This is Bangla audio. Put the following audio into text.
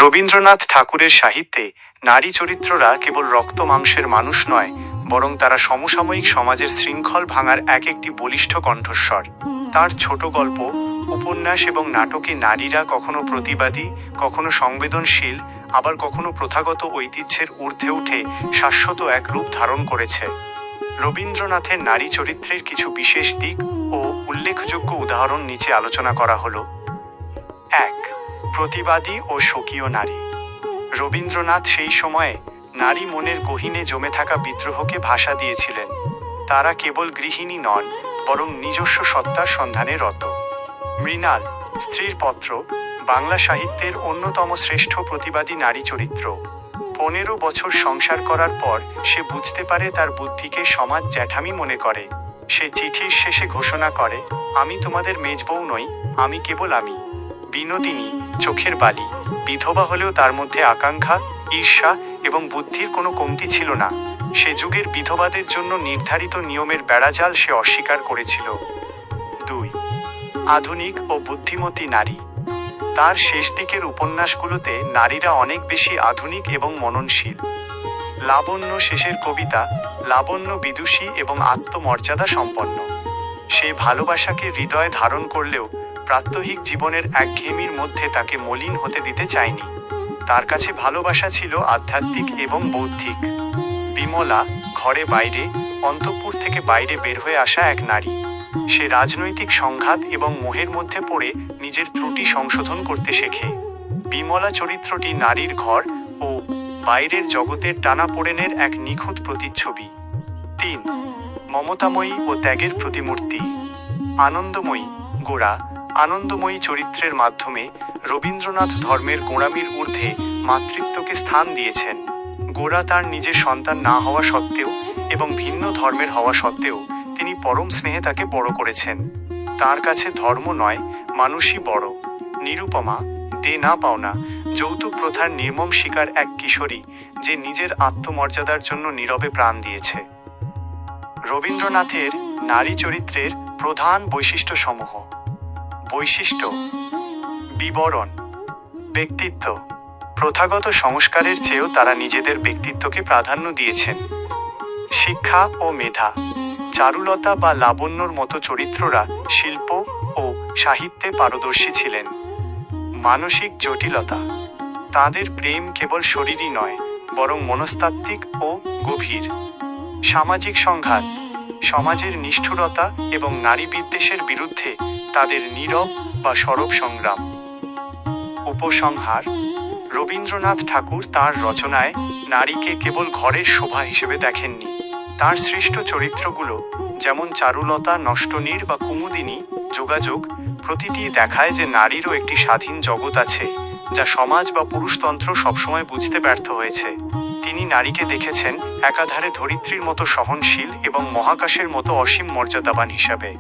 রবীন্দ্রনাথ ঠাকুরের সাহিত্যে নারী চরিত্ররা কেবল রক্ত মাংসের মানুষ নয়, বরং তারা সমসাময়িক সমাজের শৃঙ্খল ভাঙার একটি বলিষ্ঠ কণ্ঠস্বর। তার ছোট গল্প, উপন্যাস এবং নাটকে নারীরা কখনো প্রতিবাদী, কখনো সংবেদনশীল, আবার কখনো প্রথাগত ঐতিহ্যের ঊর্ধ্বে উঠে শাশ্বত এক রূপ ধারণ করেছে। রবীন্দ্রনাথের নারী চরিত্রের কিছু বিশেষ দিক ও উল্লেখযোগ্য উদাহরণ নিচে আলোচনা করা হলো। ১. প্রতিবাদী ও স্বকীয় নারী। রবীন্দ্রনাথ সেই সময়ে নারী মনের গহীনে জমে থাকা বিদ্রোহকে ভাষা দিয়েছিলেন। তারা কেবল গৃহিণী নন, বরং নিজস্ব সত্তার সন্ধানে রত। মৃণাল, স্ত্রীর পত্র, বাংলা সাহিত্যের অন্যতম শ্রেষ্ঠ প্রতিবাদী নারী চরিত্র। 15 বছর সংসার করার পর সে বুঝতে পারে তার বুদ্ধিকে সমাজ জ্যাঠামি মনে করে। সে চিঠির শেষে ঘোষণা করে, আমি তোমাদের মেজবউ নই, আমি কেবল আমি। বিনোদিনী, চোখের বালি, বিধবা হলেও তার মধ্যে আকাঙ্ক্ষা, ঈর্ষা এবং বুদ্ধির কোনো কমতি ছিল না। সে যুগের বিধবাদের জন্য নির্ধারিত নিয়মের বেড়াজাল সে অস্বীকার করেছিল। 2. আধুনিক ও বুদ্ধিমতী নারী। তার শেষ দিকের উপন্যাসগুলোতে নারীরা অনেক বেশি আধুনিক এবং মননশীল। লাবণ্য শেষের কবিতা, লাবণ্য বিদুষী এবং আত্মমর্যাদা সম্পন্ন। সে ভালোবাসাকে হৃদয়ে ধারণ করলেও প্রাত্যহিক জীবনের একঘেয়েমির মধ্যে তাকে মলিন হতে দিতে চায়নি। তার কাছে ভালোবাসা ছিল আধ্যাত্মিক এবং বৌদ্ধিক। বিমলা, ঘরে বাইরে, অন্তঃপুর থেকে বাইরে বের হয়ে আসা এক নারী। সে রাজনৈতিক সংঘাত এবং মোহের মধ্যে পড়ে নিজের ত্রুটি সংশোধন করতে শেখে। বিমলা চরিত্রটি নারীর ঘর ও বাইরের জগতের টানাপোড়েনের এক নিখুঁত প্রতিচ্ছবি। 3. মমতাময়ী ও ত্যাগের প্রতিমূর্তি। আনন্দময়ী, গোড়া। আনন্দময়ী চরিত্রের মাধ্যমে রবীন্দ্রনাথ ধর্মের গোঁড়ামির ঊর্ধ্বে মাতৃত্বকে স্থান দিয়েছেন। গোরা তার নিজের সন্তান না হওয়া সত্ত্বেও এবং ভিন্ন ধর্মের হওয়া সত্ত্বেও তিনি পরম স্নেহে তাকে বড় করেছেন। তার কাছে ধর্ম নয়, মানুষই বড়। নিরুপমা, দে না পাওনা, যৌতুক প্রথার নির্মম শিকার এক কিশোরী, যে নিজের আত্মমর্যাদার জন্য নীরবে প্রাণ দিয়েছে। রবীন্দ্রনাথের নারী চরিত্রের প্রধান বৈশিষ্ট্যসমূহ। বৈশিষ্ট্য: বিবরণ। ব্যক্তিত্ব: প্রথাগত সংস্কারের চেয়েও তারা নিজেদের ব্যক্তিত্বকে প্রাধান্য দিয়েছেন। শিক্ষা ও মেধা: চারুলতা বা লাবণ্যর মতো চরিত্ররা শিল্প ও সাহিত্যে পারদর্শী ছিলেন। মানসিক জটিলতা: তাদের প্রেম কেবল শরীরই নয়, বরং মনস্তাত্ত্বিক ও গভীর। সামাজিক সংঘাত: সমাজের নিষ্ঠুরতা এবং নারী বিদ্বেষের বিরুদ্ধে তাদের নীরব বা সরব সংগ্রাম। উপসংহার: রবীন্দ্রনাথ ঠাকুর তাঁর রচনায় নারীকে কেবল ঘরের শোভা হিসেবে দেখেননি। তাঁর সৃষ্ট চরিত্রগুলো, যেমন চারুলতা, নষ্টনীড় বা কুমুদিনী, যোগাযোগ, প্রতিটি দেখায় যে নারীরও একটি স্বাধীন জগৎ আছে, যা সমাজ বা পুরুষতন্ত্র সবসময় বুঝতে ব্যর্থ হয়েছে। তিনি নারীকে দেখেছেন একাধারে ধরিত্রীর মতো সহনশীল এবং মহাকাশের মতো অসীম মর্যাদাবান হিসাবে।